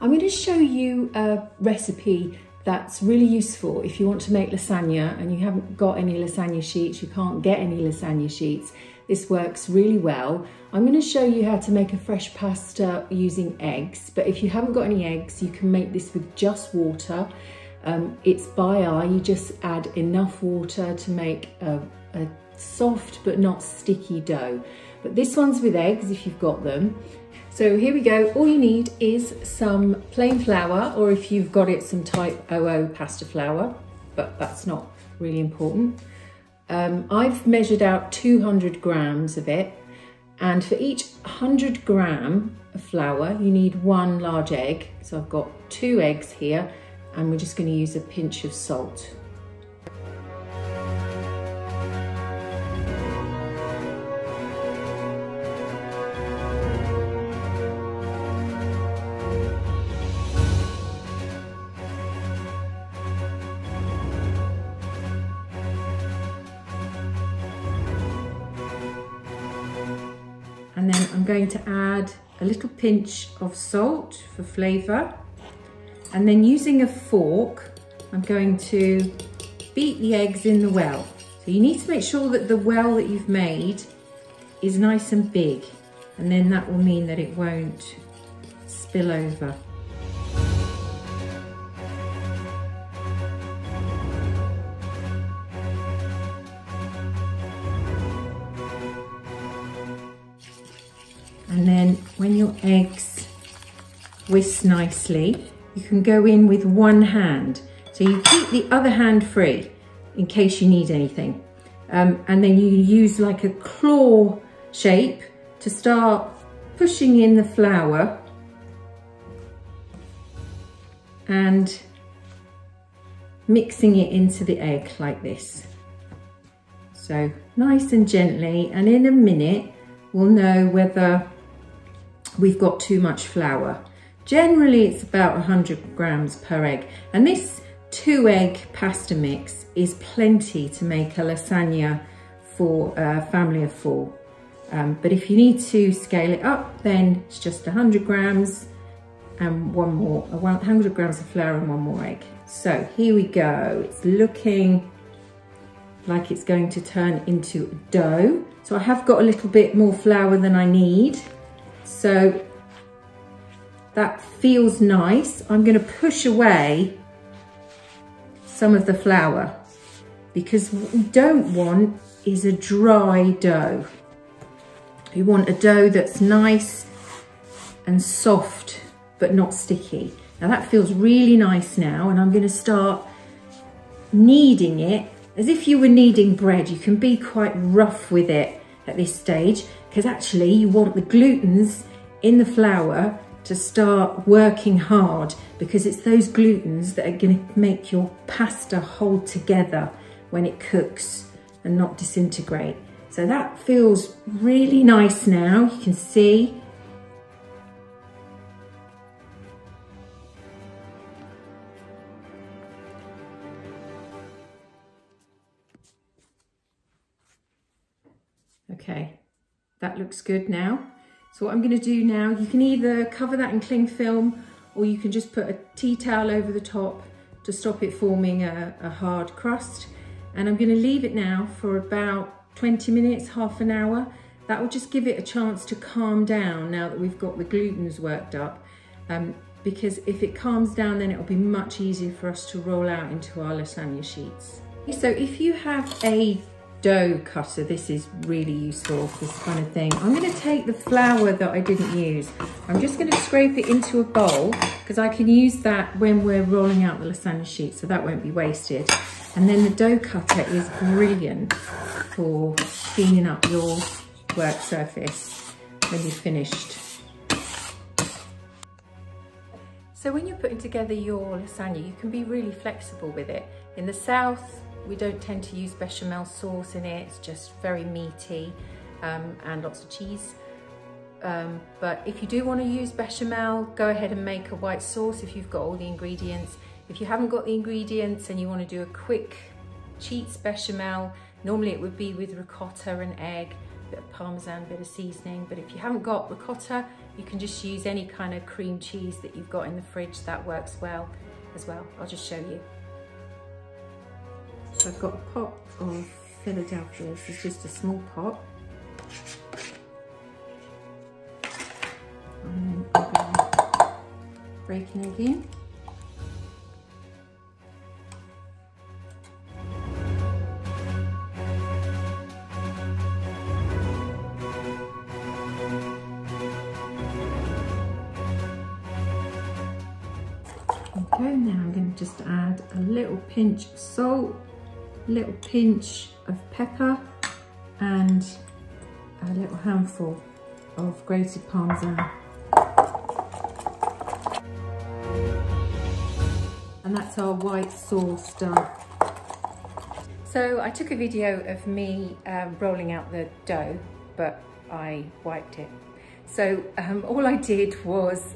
I'm going to show you a recipe that's really useful if you want to make lasagna and you haven't got any lasagna sheets, you can't get any lasagna sheets. This works really well. I'm going to show you how to make a fresh pasta using eggs, but if you haven't got any eggs, you can make this with just water. It's by eye, you just add enough water to make a soft but not sticky dough. But this one's with eggs if you've got them. So here we go. All you need is some plain flour, or if you've got it, some type 00 pasta flour, but that's not really important. I've measured out 200 grams of it, and for each 100 gram of flour, you need 1 large egg. So I've got 2 eggs here, and we're just going to use a pinch of salt. And then I'm going to add a little pinch of salt for flavour. And then using a fork, I'm going to beat the eggs in the well. So you need to make sure that the well that you've made is nice and big. And then that will mean that it won't spill over. And then when your eggs whisk nicely, you can go in with one hand. So you keep the other hand free in case you need anything. And then you use like a claw shape to start pushing in the flour and mixing it into the egg like this. So nice and gently, and in a minute we'll know whether we've got too much flour. Generally it's about 100 grams per egg, and this 2-egg pasta mix is plenty to make a lasagna for a family of 4. But if you need to scale it up, then it's just 100 grams and 100 grams of flour and 1 more egg. So here we go. It's looking like it's going to turn into dough. So I have got a little bit more flour than I need. So that feels nice. I'm going to push away some of the flour because what we don't want is a dry dough. We want a dough that's nice and soft but not sticky. Now that feels really nice now, and I'm going to start kneading it as if you were kneading bread. You can be quite rough with it at this stage because actually you want the glutens in the flour to start working hard, because it's those glutens that are going to make your pasta hold together when it cooks and not disintegrate. So that feels really nice now, you can see. Okay, that looks good now. So what I'm going to do now, you can either cover that in cling film, or you can just put a tea towel over the top to stop it forming a hard crust. And I'm going to leave it now for about 20 minutes, half an hour. That will just give it a chance to calm down now that we've got the glutens worked up. Because if it calms down, then it'll be much easier for us to roll out into our lasagna sheets. So if you have a dough cutter, this is really useful for this kind of thing. I'm going to take the flour that I didn't use. I'm just going to scrape it into a bowl because I can use that when we're rolling out the lasagna sheet, so that won't be wasted. And then the dough cutter is brilliant for cleaning up your work surface when you've finished. So when you're putting together your lasagna, you can be really flexible with it. In the south, we don't tend to use bechamel sauce in it. It's just very meaty and lots of cheese. But if you do want to use bechamel, go ahead and make a white sauce if you've got all the ingredients. If you haven't got the ingredients and you want to do a quick cheats bechamel, normally it would be with ricotta and egg, a bit of parmesan, a bit of seasoning. But if you haven't got ricotta, You can just use any kind of cream cheese that you've got in the fridge, that works well as well. I'll just show you. So I've got a pot of Philadelphia. This is just a small pot. And then I'm going to break it again. Okay, now I'm going to just add a little pinch of salt, a little pinch of pepper, and a little handful of grated Parmesan. And that's our white sauce done. So I took a video of me rolling out the dough, but I wiped it. So all I did was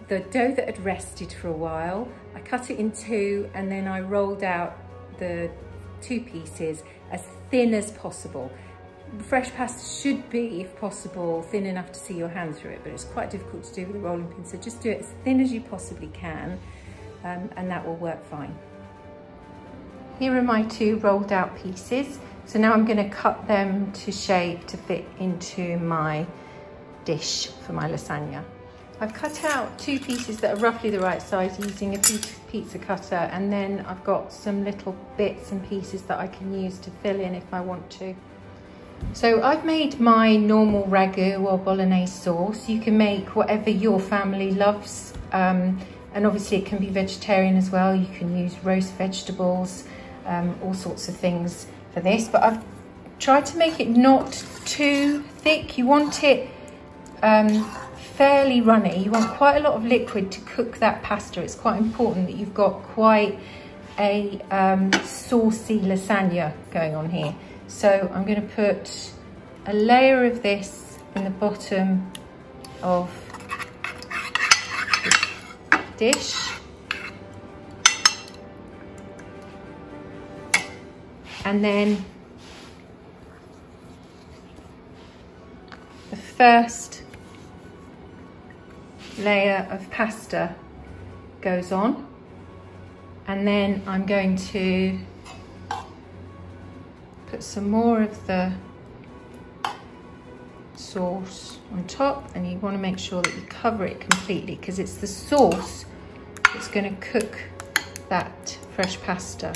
the dough that had rested for a while, I cut it in two, and then I rolled out the two pieces as thin as possible. Fresh pasta should be, if possible, thin enough to see your hand through it, but it's quite difficult to do with a rolling pin, so just do it as thin as you possibly can, and that will work fine. Here are my two rolled out pieces. So now I'm going to cut them to shape to fit into my dish for my lasagna. I've cut out two pieces that are roughly the right size using a pizza cutter, and then I've got some little bits and pieces that I can use to fill in if I want to. So I've made my normal ragu or bolognese sauce. You can make whatever your family loves, and obviously it can be vegetarian as well. You can use roast vegetables, all sorts of things for this, but I've tried to make it not too thick. You want it fairly runny. You want quite a lot of liquid to cook that pasta. It's quite important that you've got quite a saucy lasagna going on here. So I'm going to put a layer of this in the bottom of the dish, and then the first layer of pasta goes on, and then I'm going to put some more of the sauce on top, and you want to make sure that you cover it completely because it's the sauce that's going to cook that fresh pasta.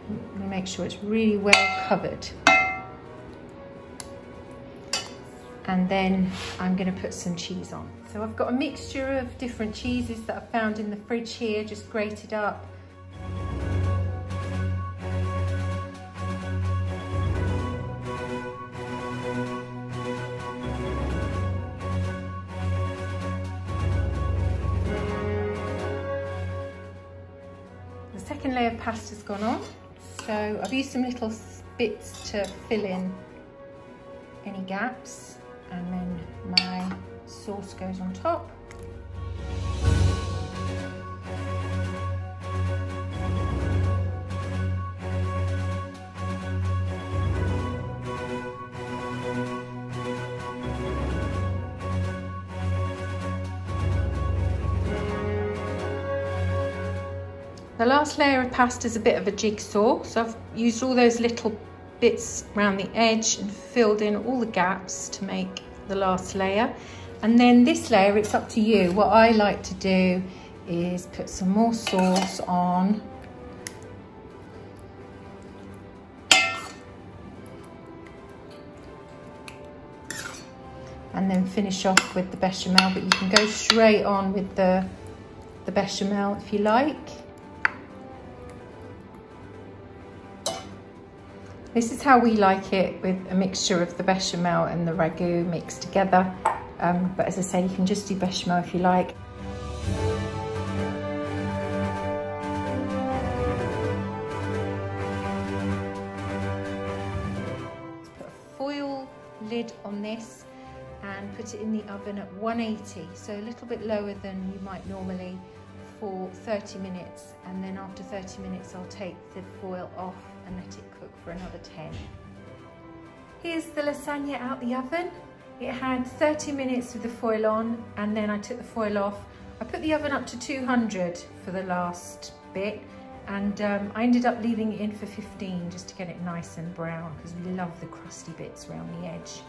I'm going to make sure it's really well covered. And then I'm going to put some cheese on. So I've got a mixture of different cheeses that I found in the fridge here, just grated up. The second layer of pasta's gone on. So I've used some little bits to fill in any gaps. And then my sauce goes on top. The last layer of pasta is a bit of a jigsaw, so I've used all those little bits around the edge and filled in all the gaps to make the last layer. And then this layer, it's up to you. What I like to do is put some more sauce on, and then finish off with the bechamel, but you can go straight on with the bechamel if you like. This is how we like it, with a mixture of the bechamel and the ragu mixed together. But as I say, you can just do bechamel if you like. Put a foil lid on this and put it in the oven at 180, so a little bit lower than you might normally, for 30 minutes. And then after 30 minutes, I'll take the foil off and let it cook for another 10. Here's the lasagna out the oven. It had 30 minutes with the foil on, and then I took the foil off. I put the oven up to 200 for the last bit, and I ended up leaving it in for 15 just to get it nice and brown, because we love the crusty bits around the edge.